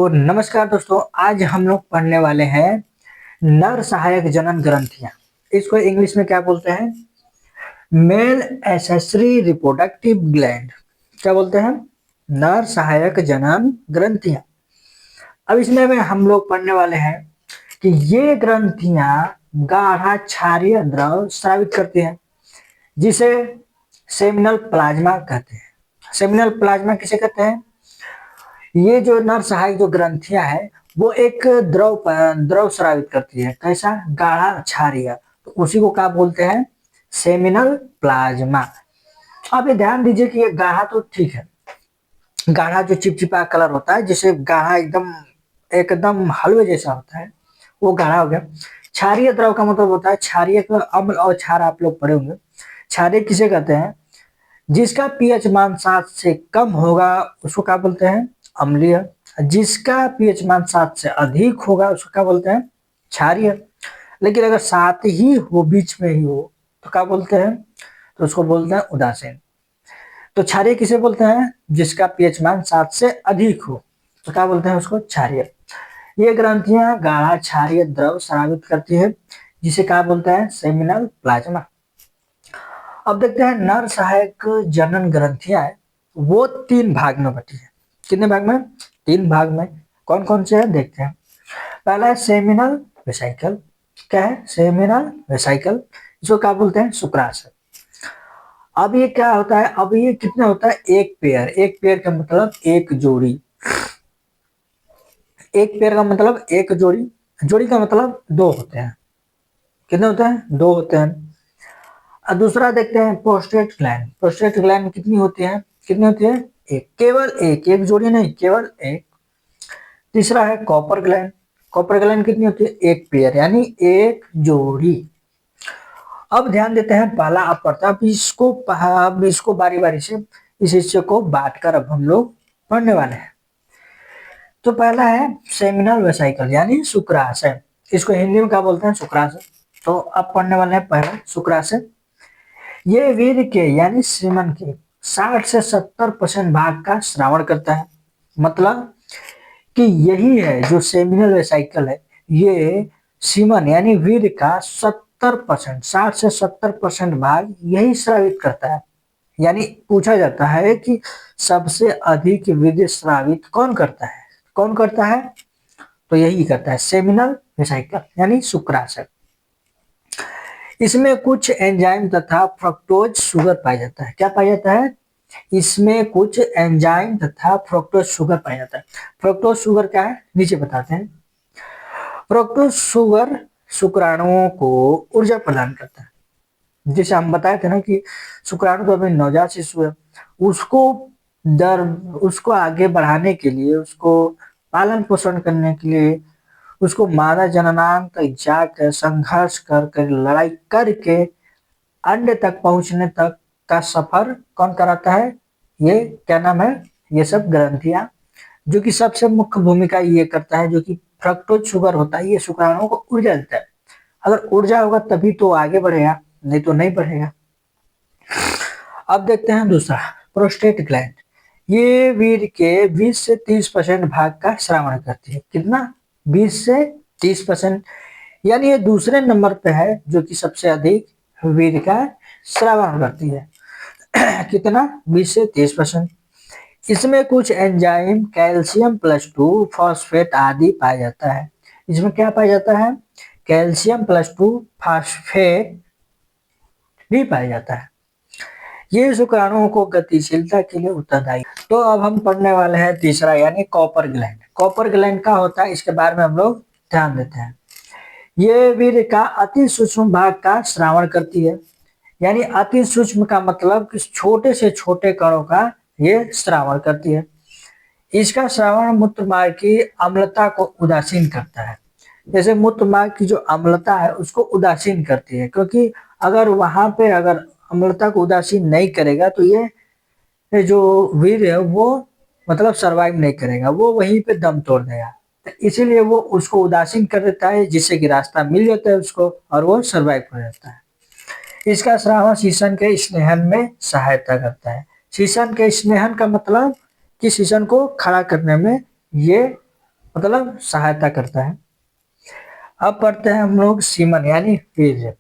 नमस्कार दोस्तों, आज हम लोग पढ़ने वाले हैं नर सहायक जनन ग्रंथियां। इसको इंग्लिश में क्या बोलते हैं? Male accessory reproductive gland. क्या बोलते हैं? नर सहायक जनन ग्रंथियां। अब इसमें में हम लोग पढ़ने वाले हैं कि ये ग्रंथियां गाढ़ा क्षारीय द्रव स्रावित करती हैं, जिसे सेमिनल प्लाज्मा कहते हैं। सेमिनल प्लाज्मा किसे कहते हैं? ये जो नर सहायक जो ग्रंथियां है वो एक द्रव स्रावित करती है। कैसा? गाढ़ा क्षारीय। तो उसी को क्या बोलते हैं? Seminal plasma. आप ये ध्यान दीजिए कि ये गाढ़ा तो ठीक है, गाढ़ा जो चिपचिपा कलर होता है, जिसे गाढ़ा एकदम एकदम हलवे जैसा होता है, वो गाढ़ा हो गया। क्षारीय द्रव का मतलब होता है क्षारीय का अम्ल और क्षार। आप लोग पढ़े होंगे। क्षारीय किसे कहते हैं? जिसका पीएच मान 7 से कम होगा उसको क्या बोलते हैं? अम्लीय। जिसका पीएच मान 7 से अधिक होगा उसको क्या बोलते हैं? क्षारीय। लेकिन अगर 7 ही हो, बीच में ही हो, तो क्या बोलते हैं? तो उसको बोलते हैं उदासीन। तो क्षारीय किसे बोलते हैं? जिसका पीएच मान 7 से अधिक हो, तो क्या बोलते हैं उसको? क्षारीय। ये ग्रंथियां गाढ़ा क्षारीय द्रव स्रावित करती है, जिसे क्या बोलते हैं? Seminal plasma. अब देखते हैं नर सहायक जनन ग्रंथियां है वो 3 भाग में बटी है। कितने भाग में? 3 भाग में। कौन कौन से हैं देखते हैं। पहला है सेमिनल वेसाइकल। क्या है? Seminal vesicle. इसको क्या बोलते हैं? शुक्राशय। अब ये क्या होता है? अब ये कितना होता है? एक पेयर। एक पेयर का मतलब एक जोड़ी। एक पेयर का मतलब एक जोड़ी। जोड़ी का मतलब 2 होते हैं। कितने होते हैं? 2 होते हैं। और दूसरा देखते हैं प्रोस्टेट ग्लैंड। प्रोस्टेट ग्लैंड कितनी होती है? कितनी होती है? एक। केवल एक। एक जोड़ी नहीं, केवल एक। तीसरा है कॉपर ग्लैंड। कॉपर ग्लैंड कितनी होती है? एक पेयर, यानी एक जोड़ी। अब ध्यान देते हैं पहला अपवर्त। अब इसको बारी बारी से इस हिस्से को बांटकर अब हम लोग पढ़ने वाले हैं। तो पहला है सेमिनल वेसाइकल यानी शुक्राशय। इसको हिंदी में क्या बोलते हैं? शुक्राशय। तो अब पढ़ने वाले हैं पहला शुक्राशय। ये वीर्य के यानी सीमन के 60 से 70% भाग का श्रावण करता है। मतलब कि यही है जो सेमिनल वेसाइकल है, ये सीमन यानी वीर्य का 70%, 60 से 70% भाग यही स्रावित करता है। यानी पूछा जाता है कि सबसे अधिक वीर्य स्रावित कौन करता है? कौन करता है? तो यही करता है सेमिनल वेसाइकल यानी शुक्राशय। इसमें कुछ एंजाइम तथा फ्रक्टोज शुगर पाया जाता है। क्या पाया जाता है? इसमें कुछ एंजाइम तथा फ्रक्टोज शुगर पाया जाता है। फ्रक्टोज शुगर क्या है? नीचे बताते हैं। फ्रक्टोज शुगर शुक्राणुओं को ऊर्जा प्रदान करता है। जैसे हम बताए थे ना कि शुक्राणु तो अभी नवजात शिशु है, उसको दर उसको आगे बढ़ाने के लिए, उसको पालन पोषण करने के लिए, उसको मादा जननांग तक जाकर संघर्ष कर लड़ाई करके अंड तक पहुंचने तक का सफर कौन कराता है? ये क्या नाम है? ये सब ग्रंथियां, जो कि सबसे मुख्य भूमिका ये करता है। जो कि फ्रक्टोज शुगर होता है, ये शुक्राणुओं को ऊर्जा देता है। अगर ऊर्जा होगा तभी तो आगे बढ़ेगा, नहीं तो नहीं बढ़ेगा। अब देखते हैं दूसरा प्रोस्टेट ग्लैंड। ये वीर्य के 20 से 30% भाग का श्रावण करती है। कितना? 20 से 30%। यानी ये दूसरे नंबर पे है जो कि सबसे अधिक वीर्य का श्रावण करती है। कितना? 20 से 30%। इसमें कुछ एंजाइम कैल्शियम प्लस 2 फॉस्फेट आदि पाया जाता है। इसमें क्या पाया जाता है? कैल्शियम प्लस 2 फॉस्फेट भी पाया जाता है। ये शुक्राणुओं को गतिशीलता के लिए उत्तरदायी। तो अब हम पढ़ने वाले हैं तीसरा यानी कॉपर ग्लैंड। कॉपर ग्लैंड का होता है, इसके बारे में हम लोग ध्यान देते हैं। ये वीर्य का अति सूक्ष्म भाग का श्रावण करती है। यानी अति सूक्ष्म का मतलब कि छोटे से छोटे कणों का ये श्रावण करती है। इसका श्रावण मूत्र मार्ग की अम्लता को उदासीन करता है। जैसे मूत्र मार्ग की जो अम्लता है उसको उदासीन करती है, क्योंकि अगर वहां पे अगर अम्लता को उदासीन नहीं करेगा तो ये जो वीर है वो मतलब सरवाइव नहीं करेगा, वो वहीं पे दम तोड़ देगा। तो इसीलिए वो उसको उदासीन कर देता है, जिससे कि रास्ता मिल जाता है उसको और वो सरवाइव कर जाता है। इसका श्रावण शीशन के स्नेहन में सहायता करता है। शीशन के स्नेहन का मतलब कि शीशन को खड़ा करने में ये मतलब सहायता करता है। अब पढ़ते हैं हम लोग सीमन यानी वीर्य।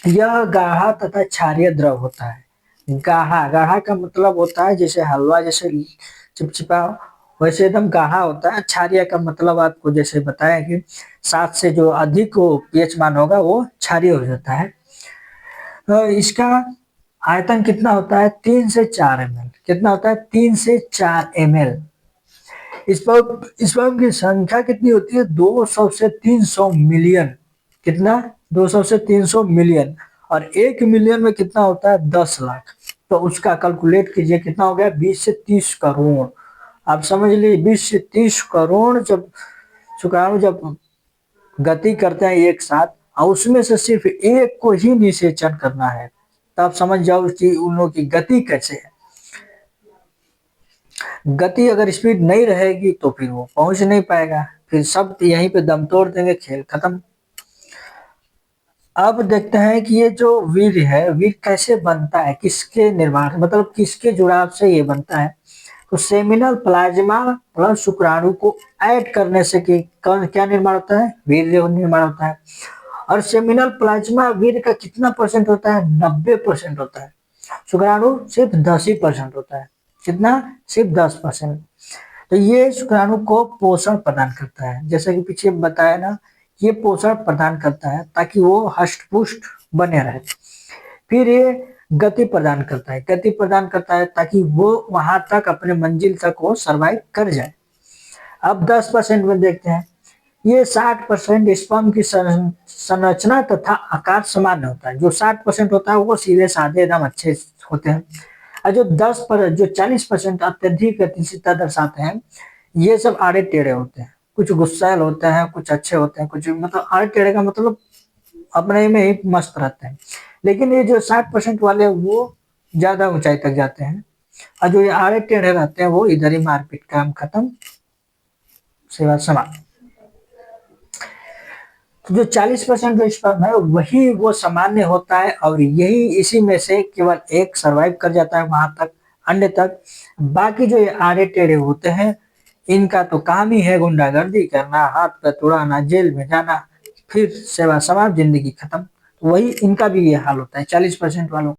यह गाढ़ा तथा क्षारीय द्रव होता है। गाढ़ा, गाढ़ा का मतलब होता है जैसे हलवा जैसे चिपचिपा, वैसे एकदम गाढ़ा होता है। क्षारीय का मतलब आपको जैसे बताया कि 7 से जो अधिक वो पीएच मान होगा वो क्षारीय हो जाता है। इसका आयतन कितना होता है? 3 से 4 ml। कितना होता है? 3 से 4 ml। स्पर्म की संख्या कितनी होती है? 200 से 300 मिलियन। कितना? 200 से 300 मिलियन। और 1 मिलियन में कितना होता है? 10 लाख। तो उसका कैलकुलेट कीजिए कितना हो गया? 20 से 30 करोड़। आप समझ लीजिए 20 से 30 करोड़ जब शुक्राणु जब गति करते हैं एक साथ, और उसमें से सिर्फ एक को ही निषेचन करना है, तब समझ जाओ कि उन लोगों की गति कैसे है। गति अगर स्पीड नहीं रहेगी तो फिर वो पहुंच नहीं पाएगा, फिर सब यहीं पे दम तोड़ देंगे, खेल खत्म। अब देखते हैं कि ये जो वीर्य है, वीर्य कैसे बनता है, किसके निर्माण मतलब किसके जुड़ाव से ये बनता है। तो सेमिनल प्लाज्मा प्लस शुक्राणु को ऐड करने से क्या निर्माण होता है? वीर्य निर्माण होता है। और सेमिनल प्लाज्मा वीर्य का कितना परसेंट होता है? 90% होता है। शुक्राणु सिर्फ 10% होता है। कितना? सिर्फ 10%। तो ये शुक्राणु को पोषण प्रदान करता है, जैसे कि पीछे बताया ना, ये पोषण प्रदान करता है ताकि वो हष्ट पुष्ट बने रहे। फिर ये गति प्रदान करता है, गति प्रदान करता है ताकि वो वहां तक अपने मंजिल तक वो सर्वाइव कर जाए। अब 10% में देखते हैं। ये 60% स्पर्म की संरचना तथा आकार सामान्य होता है। जो 60% होता है वो सीधे साधे एकदम अच्छे होते हैं। और जो 40% अत्यधिक गतिशीलता दर्शाते हैं, ये सब आड़े टेढ़े होते हैं। कुछ गुस्सैल होते हैं, कुछ अच्छे होते हैं, कुछ मतलब आड़े टेढ़े का मतलब अपने में ही मस्त रहते हैं। लेकिन ये जो 60% वाले वो ज्यादा ऊंचाई तक जाते हैं, और जो ये आड़े टेढ़े रहते हैं वो इधर ही मारपीट, काम खत्म, सेवा समाप्त। तो जो 40% जो स्पर्म है वही वो सामान्य होता है, और यही इसी में से केवल एक सरवाइव कर जाता है वहां तक, अन्य तक। बाकी जो ये आड़े टेढ़े होते हैं, इनका तो काम ही है गुंडागर्दी करना, हाथ पे तोड़ाना, जेल में जाना, फिर सेवा समाप्त, जिंदगी खत्म। तो वही इनका भी ये हाल होता है 40% वालों।